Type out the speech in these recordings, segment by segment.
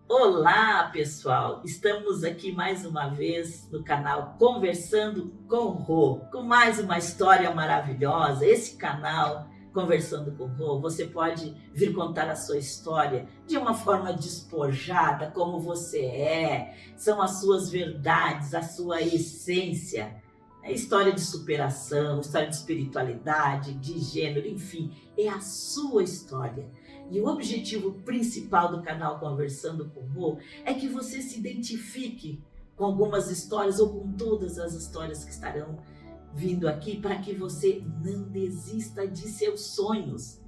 Olá, pessoal! Estamos aqui mais uma vez no canal Conversando com Rô, com mais uma história maravilhosa. Esse canal, Conversando com Rô, você pode vir contar a sua história de uma forma despojada, como você é, são as suas verdades, a sua essência. É história de superação, história de espiritualidade, de gênero, enfim, é a sua história. E o objetivo principal do canal Conversando com Rô é que você se identifique com algumas histórias ou com todas as histórias que estarão vindo aqui para que você não desista de seus sonhos,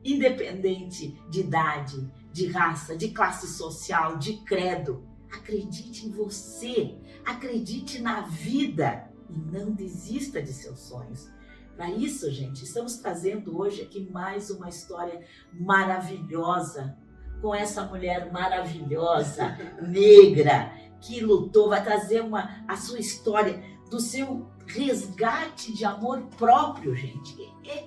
independente de idade, de raça, de classe social, de credo. Acredite em você, acredite na vida e não desista de seus sonhos. Para isso, gente, estamos trazendo hoje aqui mais uma história maravilhosa com essa mulher maravilhosa, negra, que lutou, vai trazer a sua história do seu resgate de amor próprio, gente.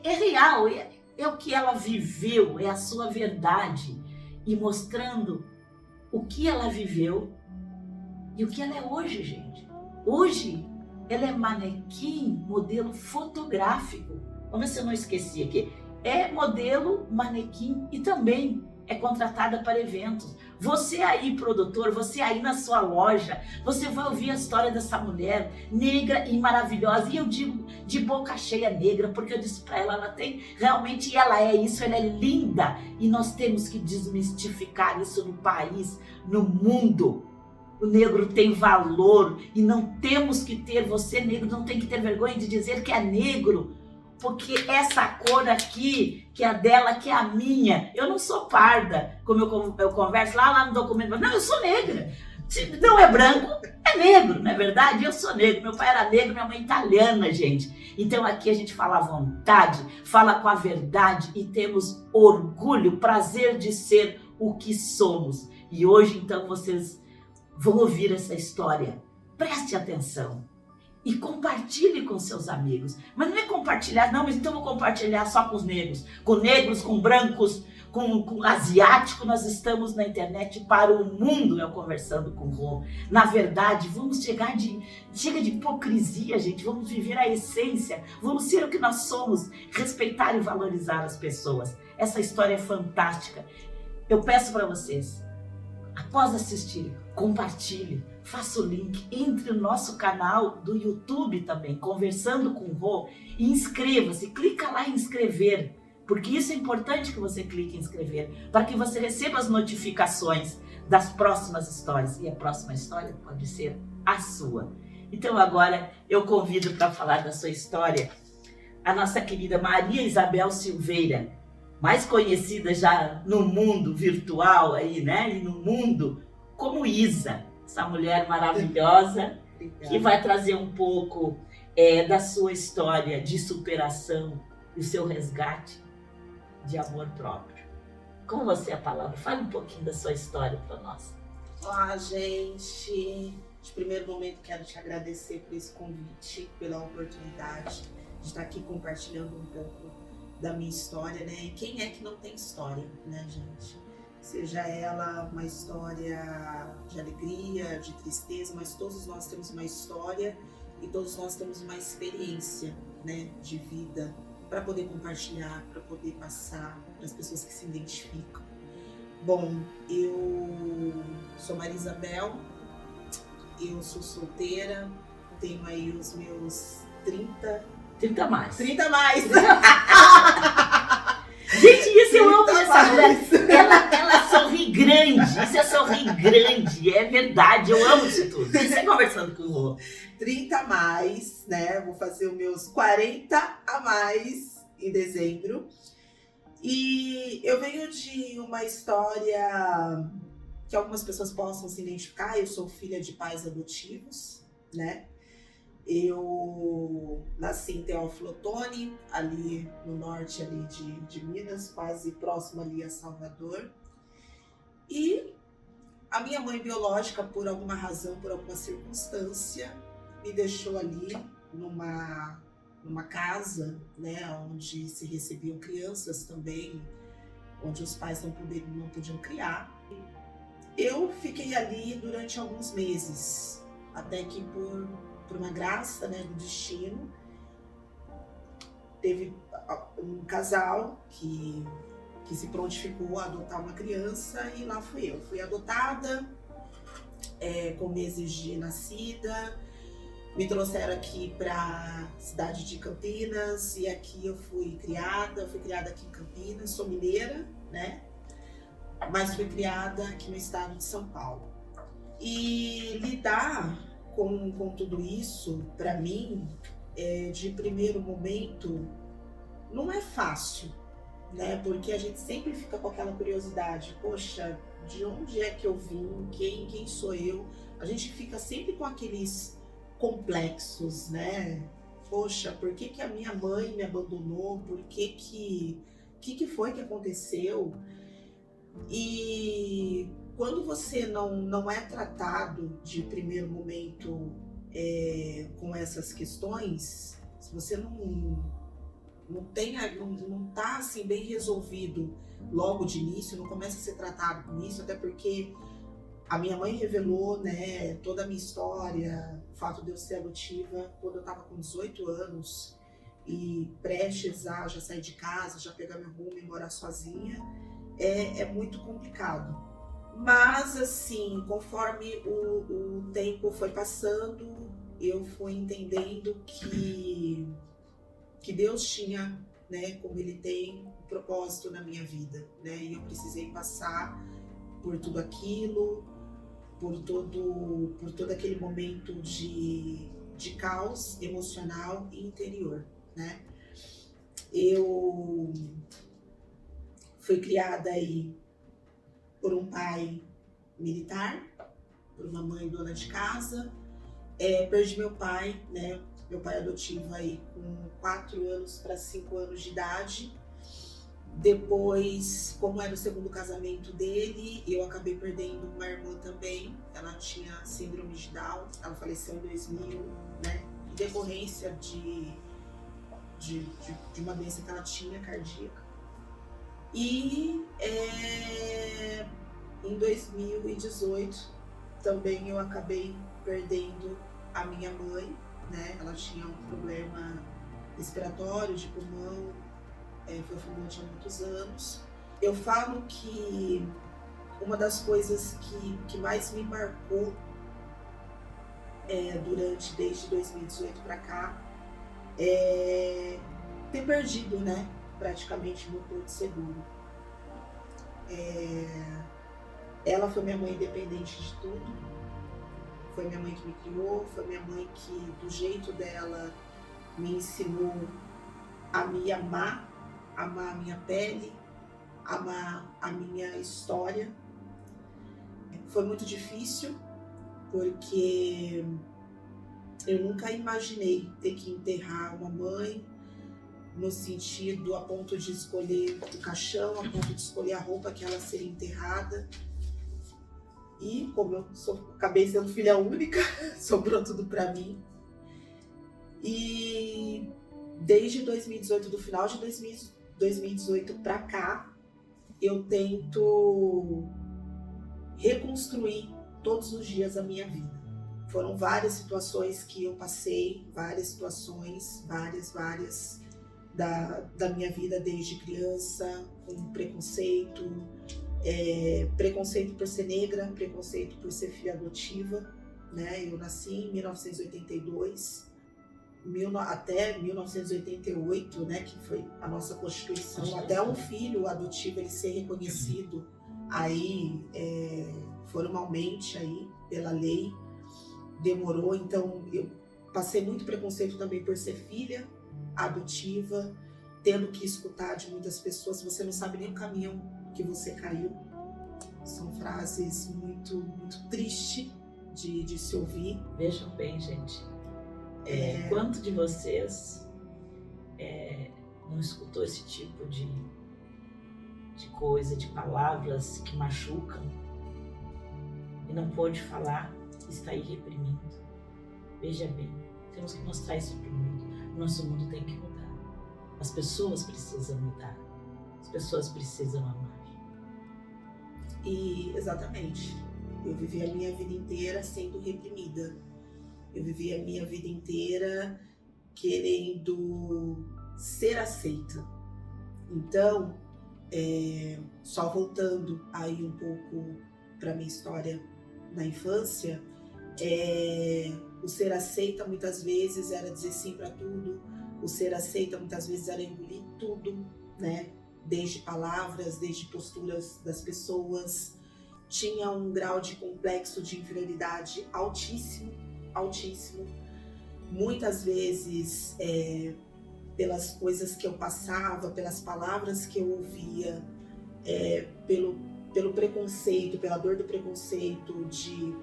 É real, é o que ela viveu, é a sua verdade. E mostrando o que ela viveu e o que ela é hoje, gente. Hoje, ela é manequim, modelo fotográfico. Vamos ver se eu não esqueci aqui. É modelo, manequim e também é contratada para eventos. Você aí, produtor, você aí na sua loja, você vai ouvir a história dessa mulher negra e maravilhosa. E eu digo de boca cheia negra, porque eu disse para ela tem realmente, ela é isso, ela é linda. E nós temos que desmistificar isso no país, no mundo. O negro tem valor e não temos que ter, você negro não tem que ter vergonha de dizer que é negro, porque essa cor aqui, que é a dela, que é a minha, eu não sou parda, como eu converso lá no documento, não, eu sou negra, se não é branco, é negro, não é verdade? Eu sou negro, meu pai era negro, minha mãe italiana, gente. Então aqui a gente fala à vontade, fala com a verdade e temos orgulho, prazer de ser o que somos. E hoje então vocês vão ouvir essa história, preste atenção e compartilhe com seus amigos. Mas não é compartilhar, não, mas então eu vou compartilhar só com os negros, com brancos, com asiático. Nós estamos na internet para o mundo, eu Conversando com Rô. Na verdade, vamos chega de hipocrisia, gente, vamos viver a essência, vamos ser o que nós somos, respeitar e valorizar as pessoas. Essa história é fantástica. Eu peço para vocês, após assistir, compartilhe, faça o link, entre no nosso canal do YouTube também, Conversando com Rô, e inscreva-se, clica lá em inscrever, porque isso é importante que você clique em inscrever, para que você receba as notificações das próximas histórias, e a próxima história pode ser a sua. Então agora eu convido para falar da sua história a nossa querida Maria Isabel Silveira, mais conhecida já no mundo virtual aí, né? E no mundo como Isa, essa mulher maravilhosa que vai trazer um pouco da sua história de superação e o seu resgate de amor próprio. Com você a palavra, fale um pouquinho da sua história para nós. Olá, gente. De primeiro momento quero te agradecer por esse convite, pela oportunidade de estar aqui compartilhando um pouco da minha história, né? E quem é que não tem história, né, gente? Seja ela uma história de alegria, de tristeza, mas todos nós temos uma história e todos nós temos uma experiência, né, de vida para poder compartilhar, para poder passar para as pessoas que se identificam. Bom, eu sou Maria Isabel, eu sou solteira, tenho aí os meus 30 mais. Gente, isso eu amo essa mulher. Ela sorri grande. Isso é sorrir grande. É verdade. Eu amo isso tudo. Você Conversando com o Rô. 30 mais, né? Vou fazer os meus 40 a mais em dezembro. E eu venho de uma história que algumas pessoas possam se identificar. Eu sou filha de pais adotivos, né? Eu nasci em Teófilo Otoni, ali no norte ali de Minas, quase próximo ali a Salvador. E a minha mãe biológica, por alguma razão, por alguma circunstância, me deixou ali numa casa, né, onde se recebiam crianças também, onde os pais não podiam criar. Eu fiquei ali durante alguns meses, até que por uma graça, né, do destino, teve um casal que se prontificou a adotar uma criança e lá fui eu. Fui adotada, com meses de nascida, me trouxeram aqui para a cidade de Campinas e aqui eu fui criada aqui em Campinas, sou mineira, né? Mas fui criada aqui no estado de São Paulo. E lidar com tudo isso, para mim, de primeiro momento, não é fácil, né? Porque a gente sempre fica com aquela curiosidade, poxa, de onde é que eu vim? Quem sou eu? A gente fica sempre com aqueles complexos, né? Poxa, por que a minha mãe me abandonou? Por que foi que aconteceu? E quando você não é tratado de primeiro momento com essas questões, se você não tá assim bem resolvido logo de início, não começa a ser tratado com isso, até porque a minha mãe revelou, né, toda a minha história, o fato de eu ser adotiva quando eu estava com 18 anos e prestes a já sair de casa, já pegar meu rumo e morar sozinha, é muito complicado. Mas assim, conforme o tempo foi passando, eu fui entendendo que Deus tinha, né, como Ele tem, um propósito na minha vida, né? E eu precisei passar por tudo aquilo, por todo aquele momento de caos emocional e interior, né? Eu fui criada aí por um pai militar, por uma mãe dona de casa. Perdi meu pai, né? Meu pai adotivo aí com 4 anos para 5 anos de idade. Depois, como era o segundo casamento dele, eu acabei perdendo uma irmã também. Ela tinha síndrome de Down, ela faleceu em 2000, né? Em decorrência de uma doença que ela tinha, cardíaca. E em 2018 também eu acabei perdendo a minha mãe, né? Ela tinha um problema respiratório, de pulmão, foi fumante há muitos anos. Eu falo que uma das coisas que mais me marcou desde 2018 para cá é ter perdido, né, praticamente meu porto seguro. Ela foi minha mãe independente de tudo, foi minha mãe que me criou, foi minha mãe que, do jeito dela, me ensinou a me amar a minha pele, amar a minha história. Foi muito difícil, porque eu nunca imaginei ter que enterrar uma mãe, no sentido a ponto de escolher o caixão, a ponto de escolher a roupa que ela seria enterrada. E como eu acabei sendo filha única, sobrou tudo para mim. E desde 2018, do final de 2018 para cá, eu tento reconstruir todos os dias a minha vida. Foram várias situações que eu passei, várias situações, várias da minha vida desde criança, com preconceito, preconceito por ser negra, preconceito por ser filha adotiva, né? Eu nasci em 1982, até 1988, né, que foi a nossa Constituição, até um filho adotivo ele ser reconhecido aí formalmente aí pela lei, demorou. Então eu passei muito preconceito também por ser filha adotiva, tendo que escutar de muitas pessoas: você não sabe nem o caminho que você caiu. São frases muito tristes de se ouvir. Vejam bem, gente, quanto de vocês não escutou esse tipo de coisa, de palavras que machucam e não pôde falar, está aí reprimindo? Veja bem, temos que mostrar isso para o mundo. O nosso mundo tem que mudar. As pessoas precisam mudar. As pessoas precisam amar. E exatamente. Eu vivi a minha vida inteira sendo reprimida. Eu vivi a minha vida inteira querendo ser aceita. Então, só voltando aí um pouco para minha história na infância, o ser aceita muitas vezes era dizer sim para tudo, o ser aceita muitas vezes era engolir tudo, né? Desde palavras, desde posturas das pessoas. Tinha um grau de complexo de inferioridade altíssimo, altíssimo. Muitas vezes, pelas coisas que eu passava, pelas palavras que eu ouvia, pelo preconceito, pela dor do preconceito,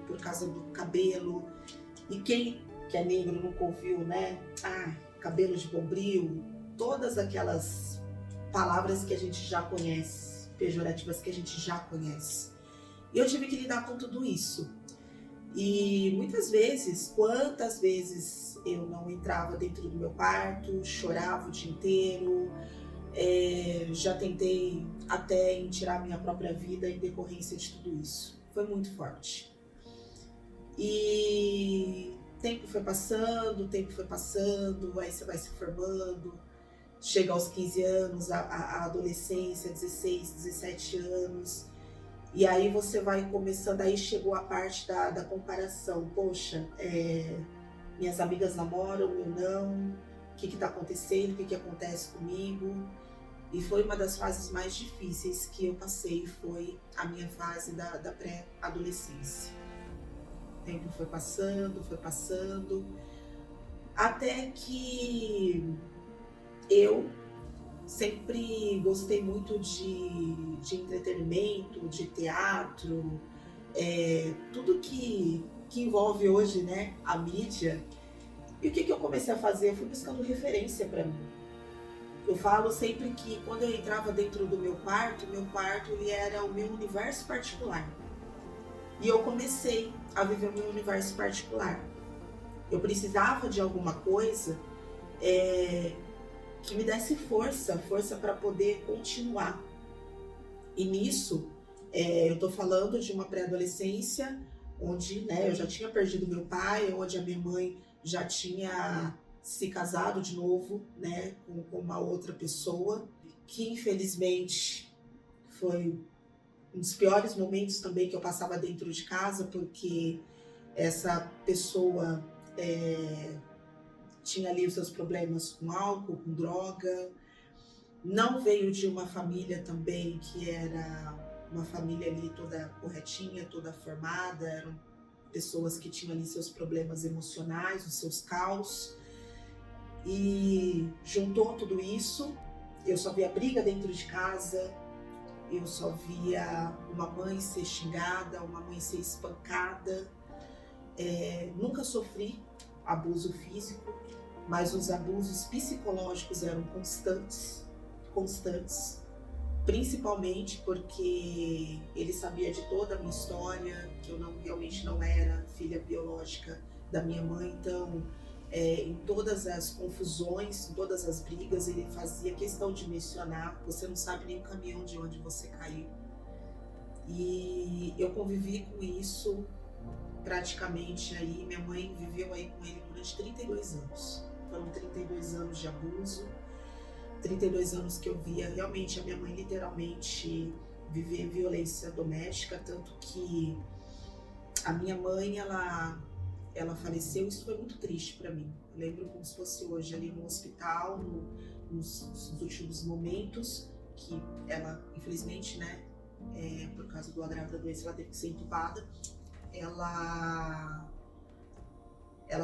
por causa do cabelo. E quem que é negro nunca ouviu, né? Cabelo de bombril, todas aquelas palavras que a gente já conhece, pejorativas que a gente já conhece. E eu tive que lidar com tudo isso. E muitas vezes, quantas vezes eu não entrava dentro do meu quarto, chorava o dia inteiro, já tentei até em tirar minha própria vida em decorrência de tudo isso. Foi muito forte. E o tempo foi passando, aí você vai se formando, chega aos 15 anos, a adolescência, 16, 17 anos, e aí você vai começando, aí chegou a parte da comparação. Poxa, minhas amigas namoram, eu não, o que está acontecendo, o que acontece comigo? E foi uma das fases mais difíceis que eu passei, foi a minha fase da pré-adolescência. O tempo foi passando, até que eu sempre gostei muito de entretenimento, de teatro, tudo que envolve hoje, né, a mídia. E o que eu comecei a fazer? Eu fui buscando referência para mim. Eu falo sempre que quando eu entrava dentro do meu quarto ele era o meu universo particular. E eu comecei a viver o meu universo particular. Eu precisava de alguma coisa que me desse força para poder continuar. E nisso, eu tô falando de uma pré-adolescência onde, né, eu já tinha perdido meu pai, onde a minha mãe já tinha se casado de novo, né, com uma outra pessoa, que infelizmente foi um dos piores momentos também que eu passava dentro de casa, porque essa pessoa tinha ali os seus problemas com álcool, com droga, não veio de uma família também que era uma família ali toda corretinha, toda formada, eram pessoas que tinham ali seus problemas emocionais, os seus caos, e juntou tudo isso. Eu só via briga dentro de casa, eu só via uma mãe ser xingada, uma mãe ser espancada. Nunca sofri abuso físico, mas os abusos psicológicos eram constantes, principalmente porque ele sabia de toda a minha história, que eu realmente não era filha biológica da minha mãe, então em todas as confusões, em todas as brigas, ele fazia questão de mencionar: você não sabe nem o caminhão de onde você caiu. E eu convivi com isso praticamente aí, minha mãe viveu aí com ele durante 32 anos. Foram 32 anos de abuso, 32 anos que eu via realmente a minha mãe literalmente viver violência doméstica, tanto que a minha mãe, ela faleceu. Isso foi muito triste para mim. Eu lembro como se fosse hoje, ali no hospital, nos últimos momentos, que ela, infelizmente, né, por causa do agravo da doença, ela teve que ser entubada. Ela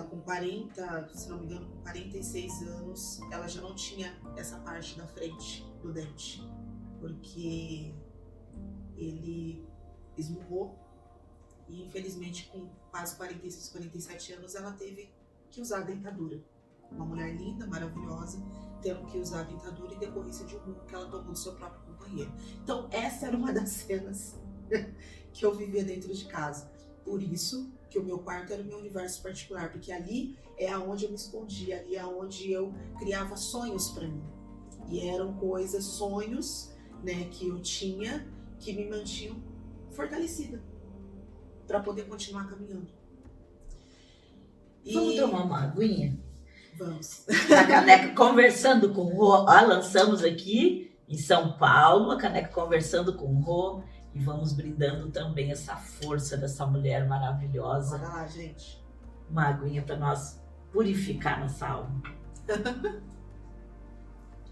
com 40, se não me engano, com 46 anos, ela já não tinha essa parte da frente do dente, porque ele esmurrou. E infelizmente, com quase 46, 47 anos, ela teve que usar a dentadura. Uma mulher linda, maravilhosa, tendo que usar a dentadura em decorrência de um murro que ela tomou do seu próprio companheiro. Então, essa era uma das cenas que eu vivia dentro de casa. Por isso que o meu quarto era o meu universo particular, porque ali é aonde eu me escondia, ali é aonde eu criava sonhos para mim. E eram coisas, sonhos, né, que eu tinha, que me mantinham fortalecida. para poder continuar caminhando. Vamos tomar uma aguinha? Vamos. A Caneca Conversando com o Rô. Lançamos aqui em São Paulo a Caneca Conversando com o Rô. E vamos brindando também essa força dessa mulher maravilhosa. Bora lá, gente. Uma aguinha para nós purificar nossa alma.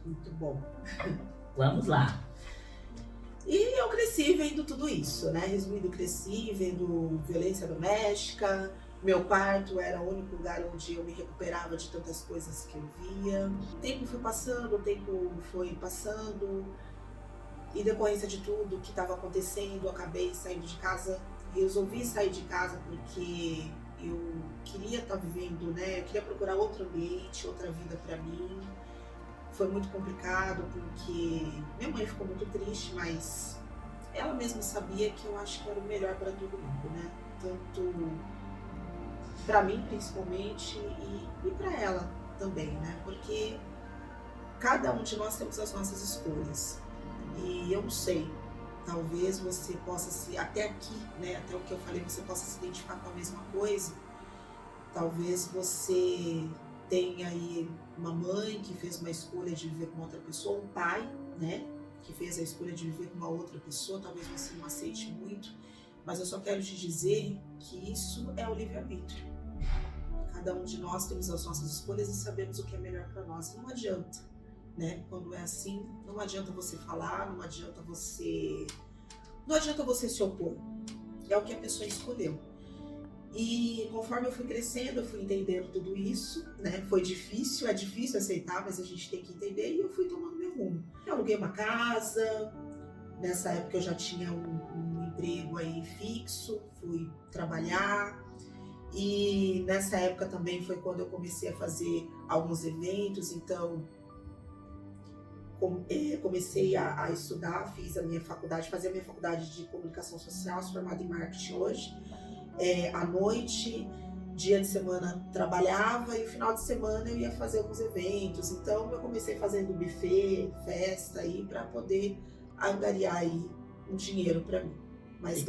Muito bom. Vamos lá. E eu cresci vendo tudo isso, né? Resumindo, cresci vendo violência doméstica. Meu quarto era o único lugar onde eu me recuperava de tantas coisas que eu via. O tempo foi passando, e decorrência de tudo que estava acontecendo, eu acabei saindo de casa. Eu resolvi sair de casa porque eu queria estar vivendo, né? Eu queria procurar outro ambiente, outra vida para mim. Foi muito complicado porque minha mãe ficou muito triste, mas ela mesma sabia que eu acho que era o melhor para todo mundo, né? Tanto para mim principalmente e para ela também, né? Porque cada um de nós temos as nossas escolhas. E eu não sei, talvez você possa se, até aqui, né, até o que eu falei, você possa se identificar com a mesma coisa. Talvez você tenha aí uma mãe que fez uma escolha de viver com outra pessoa, um pai, né, que fez a escolha de viver com uma outra pessoa, talvez você não aceite muito, mas eu só quero te dizer que isso é o livre-arbítrio. Cada um de nós temos as nossas escolhas e sabemos o que é melhor para nós. Não adianta, né? Quando é assim, não adianta você falar, não adianta você se opor. É o que a pessoa escolheu. E conforme eu fui crescendo, eu fui entendendo tudo isso, né? Foi difícil, é difícil aceitar, mas a gente tem que entender, e eu fui tomando meu rumo. Eu aluguei uma casa, nessa época eu já tinha um emprego aí fixo, fui trabalhar. E nessa época também foi quando eu comecei a fazer alguns eventos, então comecei a estudar, fiz a minha faculdade, fazia a minha faculdade de comunicação social, sou formada em marketing hoje. À noite, dia de semana trabalhava e no final de semana eu ia fazer alguns eventos. Então eu comecei fazendo buffet, festa aí para poder angariar aí um dinheiro para mim. Mas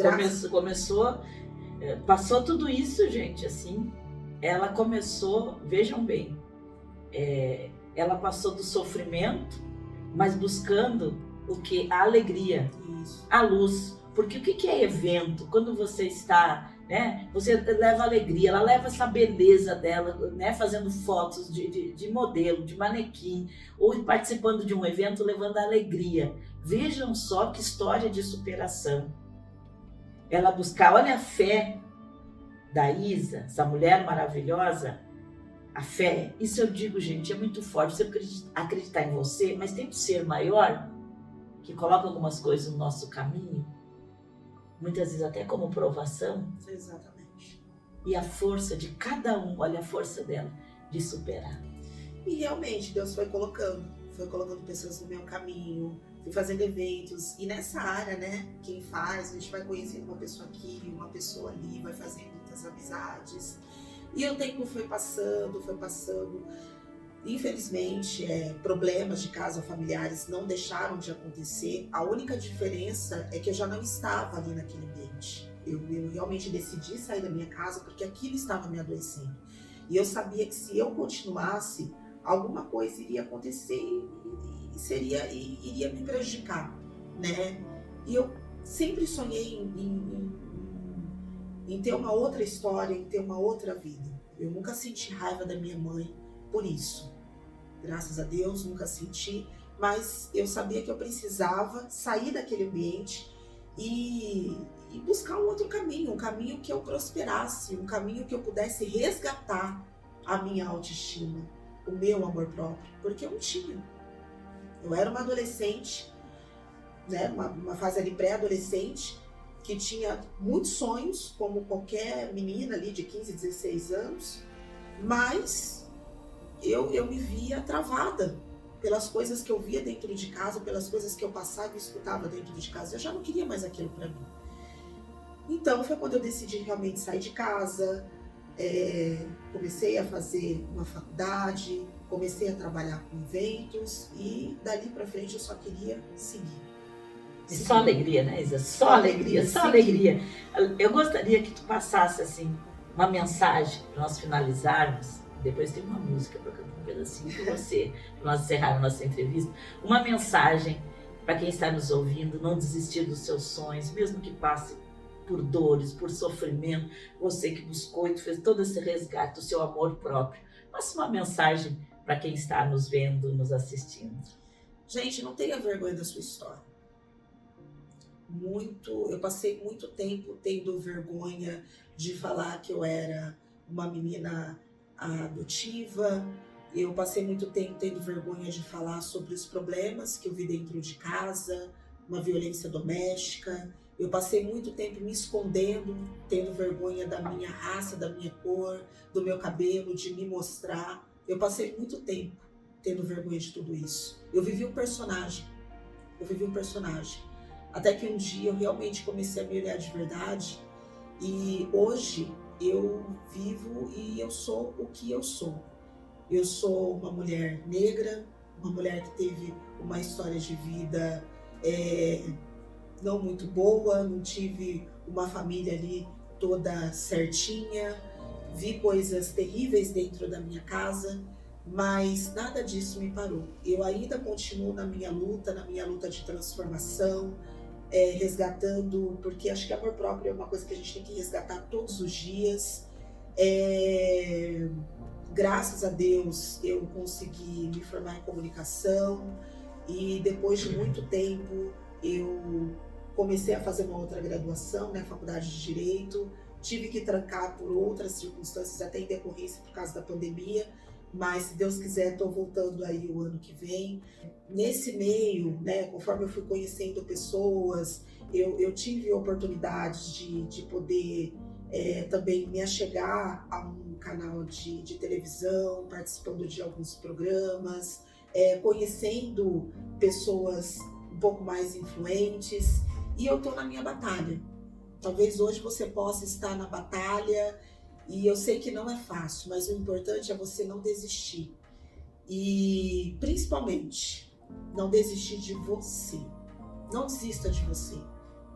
passou tudo isso, gente, assim, ela começou, vejam bem, ela passou do sofrimento, mas buscando o que? A alegria, isso. A luz. Porque o que é evento? Quando você está, né, você leva alegria, ela leva essa beleza dela, né, fazendo fotos de modelo, de manequim, ou participando de um evento levando alegria. Vejam só que história de superação. Ela buscar, olha a fé da Isa, essa mulher maravilhosa, a fé, isso eu digo, gente, é muito forte. Você acreditar em você, mas tem um ser maior que coloca algumas coisas no nosso caminho, muitas vezes até como provação. Exatamente. E a força de cada um, olha a força dela, de superar. E realmente Deus foi colocando pessoas no meu caminho, fui fazendo eventos, e nessa área, né, quem faz, a gente vai conhecendo uma pessoa aqui, uma pessoa ali, vai fazendo muitas amizades, e o tempo foi passando, infelizmente, problemas de casa familiares não deixaram de acontecer. A única diferença é que eu já não estava ali naquele ambiente, eu realmente decidi sair da minha casa porque aquilo estava me adoecendo, e eu sabia que se eu continuasse, alguma coisa iria acontecer e iria me prejudicar, né? E eu sempre sonhei em ter uma outra história, em ter uma outra vida. Eu nunca senti raiva da minha mãe por isso. Graças a Deus, nunca senti, mas eu sabia que eu precisava sair daquele ambiente e buscar um outro caminho, um caminho que eu prosperasse, um caminho que eu pudesse resgatar a minha autoestima, o meu amor próprio, porque eu não tinha. Eu era uma adolescente, né, uma fase ali pré-adolescente, que tinha muitos sonhos, como qualquer menina ali de 15, 16 anos, mas eu me via travada pelas coisas que eu via dentro de casa, pelas coisas que eu passava e escutava dentro de casa. Eu já não queria mais aquilo para mim. Então foi quando eu decidi realmente sair de casa, comecei a fazer uma faculdade, comecei a trabalhar com eventos e dali para frente eu só queria seguir. E só alegria, né, Isa? Só alegria, só sim. alegria. Eu gostaria que tu passasse, assim, uma mensagem para nós finalizarmos. Depois tem uma música para cantar um pedacinho com você, para nós encerrarmos nossa entrevista. Uma mensagem para quem está nos ouvindo, não desistir dos seus sonhos, mesmo que passe por dores, por sofrimento. Você que buscou e fez todo esse resgate do seu amor próprio. Passa uma mensagem para quem está nos vendo, nos assistindo. Gente, não tenha vergonha da sua história. Eu passei muito tempo tendo vergonha de falar que eu era uma menina adotiva. Eu passei muito tempo tendo vergonha de falar sobre os problemas que eu vi dentro de casa, uma violência doméstica. Eu passei muito tempo me escondendo, tendo vergonha da minha raça, da minha cor, do meu cabelo, de me mostrar. Eu passei muito tempo tendo vergonha de tudo isso. Eu vivi um personagem. Até que um dia eu realmente comecei a me olhar de verdade. E hoje eu vivo e eu sou o que eu sou. Eu sou uma mulher negra, uma mulher que teve uma história de vida não muito boa, não tive uma família ali toda certinha, vi coisas terríveis dentro da minha casa, mas nada disso me parou. Eu ainda continuo na minha luta de transformação, resgatando, porque acho que amor próprio é uma coisa que a gente tem que resgatar todos os dias. Graças a Deus eu consegui me formar em comunicação e depois de muito tempo eu comecei a fazer uma outra graduação, né, faculdade de Direito. Tive que trancar por outras circunstâncias, até em decorrência por causa da pandemia, mas se Deus quiser estou voltando aí o ano que vem. Nesse meio, né, conforme eu fui conhecendo pessoas, eu tive oportunidades de poder também me achegar a um canal de televisão, participando de alguns programas, conhecendo pessoas um pouco mais influentes, e eu estou na minha batalha. Talvez hoje você possa estar na batalha, e eu sei que não é fácil, mas o importante é você não desistir. E principalmente, não desistir de você. Não desista de você.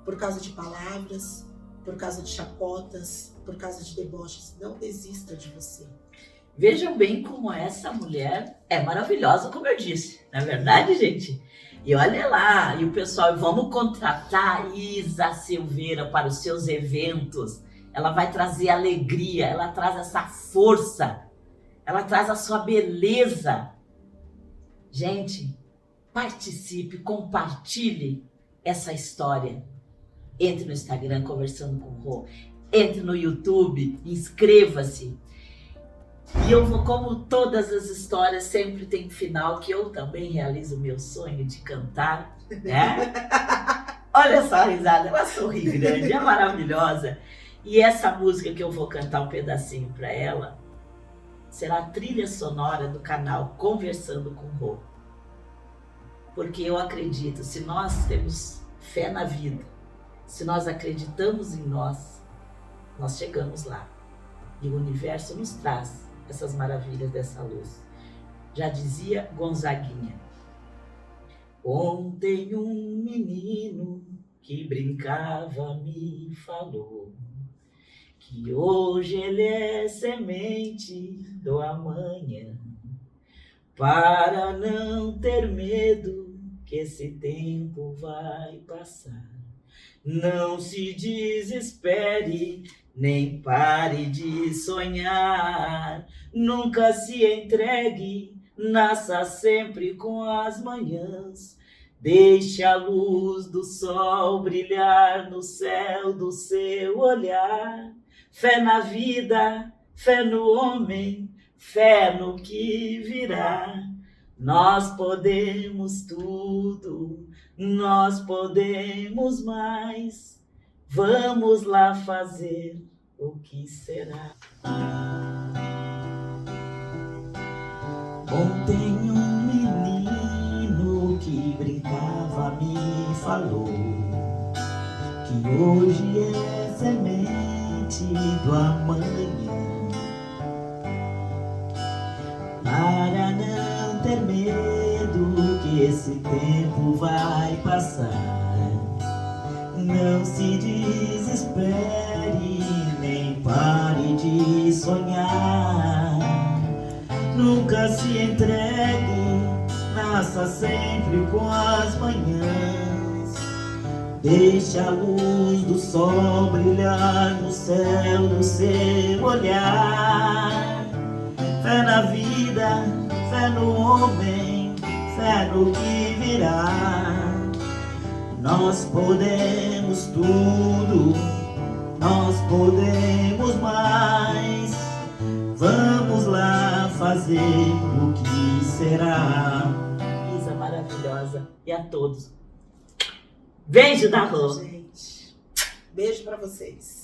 Por causa de palavras, por causa de chacotas, por causa de deboches. Não desista de você. Vejam bem como essa mulher é maravilhosa, como eu disse. Não é verdade, gente? E olha lá, e o pessoal, vamos contratar a Isa Silveira para os seus eventos. Ela vai trazer alegria, ela traz essa força, ela traz a sua beleza. Gente, participe, compartilhe essa história. Entre no Instagram, Conversando com Rô. Entre no YouTube, inscreva-se. E eu vou, como todas as histórias, sempre tem um final, que eu também realizo o meu sonho de cantar, né? Olha só a risada, ela sorri grande, é maravilhosa. E essa música que eu vou cantar um pedacinho para ela será a trilha sonora do canal Conversando com Rô. Porque eu acredito, se nós temos fé na vida, se nós acreditamos em nós, nós chegamos lá. E o universo nos traz essas maravilhas dessa luz. Já dizia Gonzaguinha. Ontem um menino que brincava me falou que hoje ele é semente do amanhã. Para não ter medo que esse tempo vai passar. Não se desespere, nem pare de sonhar. Nunca se entregue, nasça sempre com as manhãs. Deixe a luz do sol brilhar no céu do seu olhar. Fé na vida, fé no homem, fé no que virá. Nós podemos tudo, nós podemos mais. Vamos lá fazer o que será. Ontem um menino que brincava me falou que hoje é semente do amanhã. Para não ter medo que esse tempo vai passar. se desespere, nem pare de sonhar. Nunca se entregue, nasça sempre com as manhãs. Deixe a luz do sol brilhar no céu do seu olhar. Fé na vida, fé no homem, fé no que virá. Nós podemos tudo, nós podemos mais. Vamos lá fazer o que será. Isa maravilhosa. E a todos. Beijo da Rô. Gente, beijo pra vocês.